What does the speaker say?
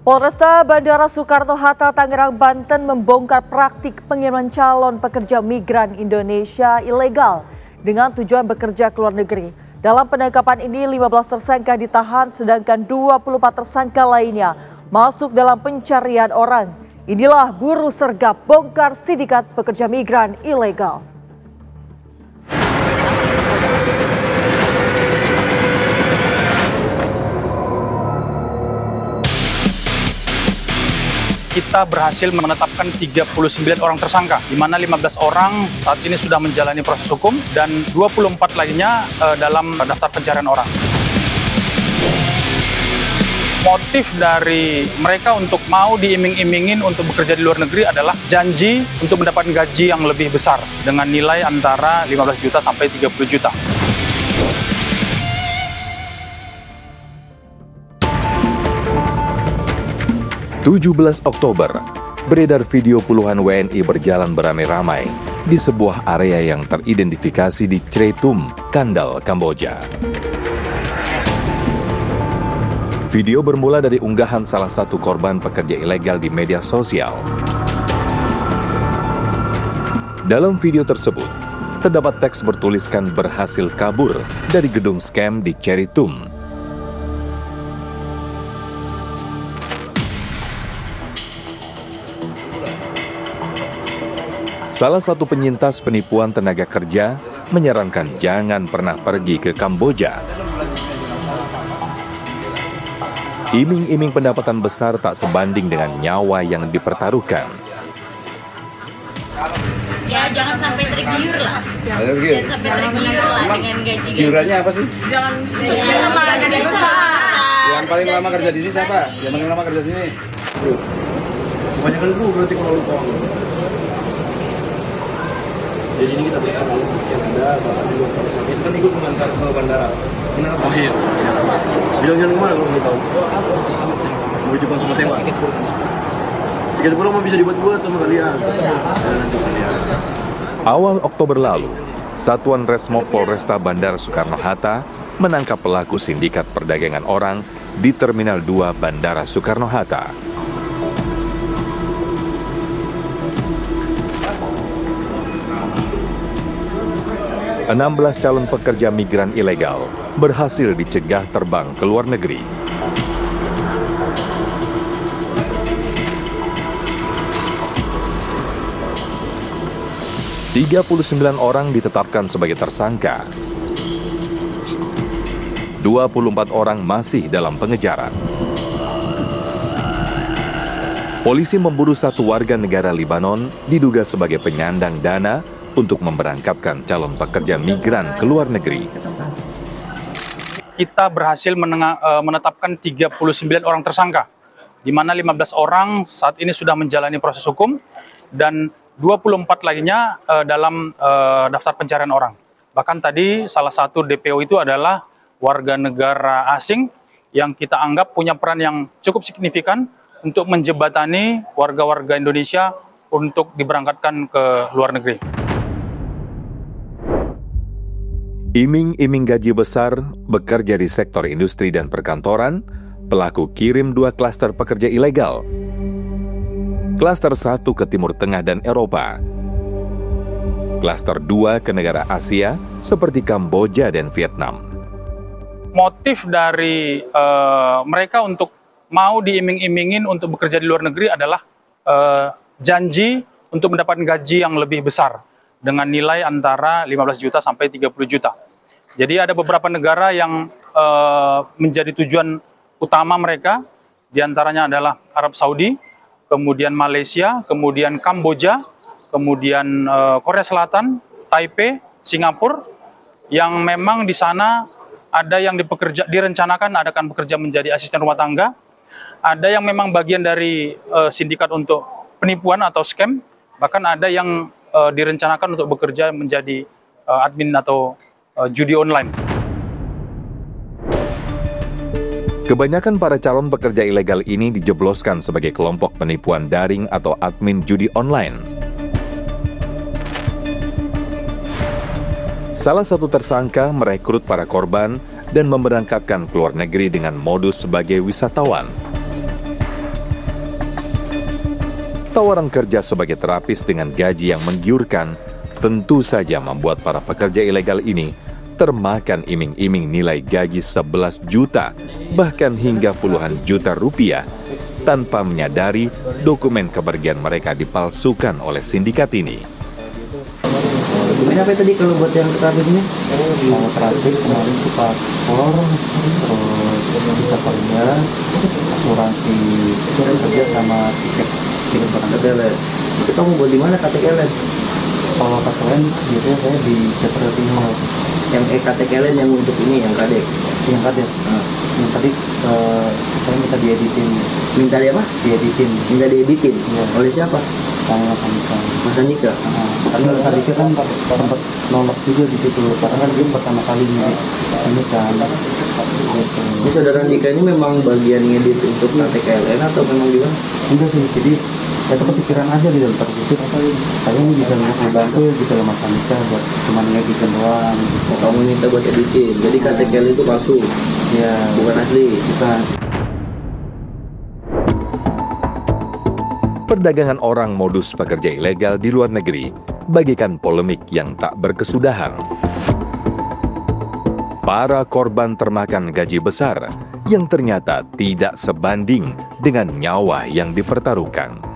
Polresta Bandara Soekarno-Hatta, Tangerang, Banten membongkar praktik pengiriman calon pekerja migran Indonesia ilegal dengan tujuan bekerja ke luar negeri. Dalam penangkapan ini 15 tersangka ditahan sedangkan 24 tersangka lainnya masuk dalam pencarian orang. Inilah buruh sergap bongkar sindikat pekerja migran ilegal. Kita berhasil menetapkan 39 orang tersangka, di mana 15 orang saat ini sudah menjalani proses hukum dan 24 lainnya dalam daftar pencarian orang. Motif dari mereka untuk mau diiming-imingin untuk bekerja di luar negeri adalah janji untuk mendapatkan gaji yang lebih besar dengan nilai antara 15 juta sampai 30 juta. (17 Oktober), beredar video puluhan WNI berjalan beramai-ramai di sebuah area yang teridentifikasi di Chretum, Kandal, Kamboja. Video bermula dari unggahan salah satu korban pekerja ilegal di media sosial. Dalam video tersebut, terdapat teks bertuliskan berhasil kabur dari gedung scam di Chretum. Salah satu penyintas penipuan tenaga kerja menyarankan jangan pernah pergi ke Kamboja. Iming-iming pendapatan besar tak sebanding dengan nyawa yang dipertaruhkan. Ya jangan sampai tergiur lah. Jangan sampai tergiur lah dengan gaji. Giurannya apa sih? Jangan gaji besar. Yang paling lama kerja di sini siapa? Yang paling lama kerja di sini? Kebanyakan itu berarti kalau lu tahu. Jadi ini kita bisa lalu yang ada bahkan juga kalau sakit kan ikut mengantar ke bandara. Kenapa? Oh iya. Bilang kemana kalau mau tahu? Mau Jepang sama tembak. Tiket pulang mau bisa dibuat-buat sama kalian. Nanti kalian. Awal Oktober lalu, Satuan Resmob Polresta Bandara Soekarno-Hatta menangkap pelaku sindikat perdagangan orang di Terminal 2 Bandara Soekarno-Hatta. 16 calon pekerja migran ilegal berhasil dicegah terbang ke luar negeri. (39 orang ditetapkan sebagai tersangka. 24 orang masih dalam pengejaran. Polisi memburu satu warga negara Libanon diduga sebagai penyandang dana untuk memberangkatkan calon pekerja migran ke luar negeri. Kita berhasil menetapkan 39 orang tersangka, di mana 15 orang saat ini sudah menjalani proses hukum dan 24 lainnya dalam daftar pencarian orang. Bahkan tadi salah satu DPO itu adalah warga negara asing yang kita anggap punya peran yang cukup signifikan untuk menjembatani warga-warga Indonesia untuk diberangkatkan ke luar negeri. Iming-iming gaji besar, bekerja di sektor industri dan perkantoran, pelaku kirim 2 klaster pekerja ilegal. Klaster 1 ke Timur Tengah dan Eropa. Klaster 2 ke negara Asia seperti Kamboja dan Vietnam. Motif dari mereka untuk mau diiming-imingin untuk bekerja di luar negeri adalah janji untuk mendapatkan gaji yang lebih besar dengan nilai antara 15 juta sampai 30 juta. Jadi ada beberapa negara yang menjadi tujuan utama mereka, diantaranya adalah Arab Saudi, kemudian Malaysia, kemudian Kamboja, kemudian Korea Selatan, Taipei, Singapura, yang memang di sana ada yang direncanakan akan bekerja menjadi asisten rumah tangga, ada yang memang bagian dari sindikat untuk penipuan atau scam, bahkan ada yang direncanakan untuk bekerja menjadi admin atau judi online. Kebanyakan para calon pekerja ilegal ini dijebloskan sebagai kelompok penipuan daring atau admin judi online. Salah satu tersangka merekrut para korban dan memberangkatkan ke luar negeri dengan modus sebagai wisatawan. Tawaran kerja sebagai terapis dengan gaji yang menggiurkan tentu saja membuat para pekerja ilegal ini termakan iming-iming nilai gaji 11 juta, bahkan hingga puluhan juta rupiah, tanpa menyadari dokumen kepergian mereka dipalsukan oleh sindikat ini. Apa tadi kalau buat yang terapis ini? Kalau terapis kemarin itu paspor, terus bisa kerja, asuransi kerja sama tiket KTLN. Itu kamu buat di mana KTLN? Kalau KTLN biasanya saya di Jakarta Timur. Yang KTLN yang untuk ini, yang kadek? Yang kadek. Yang tadi saya minta dieditin. Minta dia apa? Dieditin. Minta dieditin? Ya. Oleh siapa? Sama Mas Andika. Mas Andika? Karena Mas Andika kan sempat nolak juga di situ. Karena kan dia pertama kali ngedit ini kan. Ini saudara Andika ini memang bagian ngedit untuk KTLN atau memang gimana? Enggak sih, jadi saya tuh kepikiran aja di dalam terkhusus. Saya ini bisa bantu gitu loh Mas Andika buat cuma ngeditin doang. Kamu minta buat editin, jadi KTLN itu palsu? Ya. Bukan asli? Bukan. Perdagangan orang modus pekerja ilegal di luar negeri bagikan polemik yang tak berkesudahan. Para korban termakan gaji besar yang ternyata tidak sebanding dengan nyawa yang dipertaruhkan.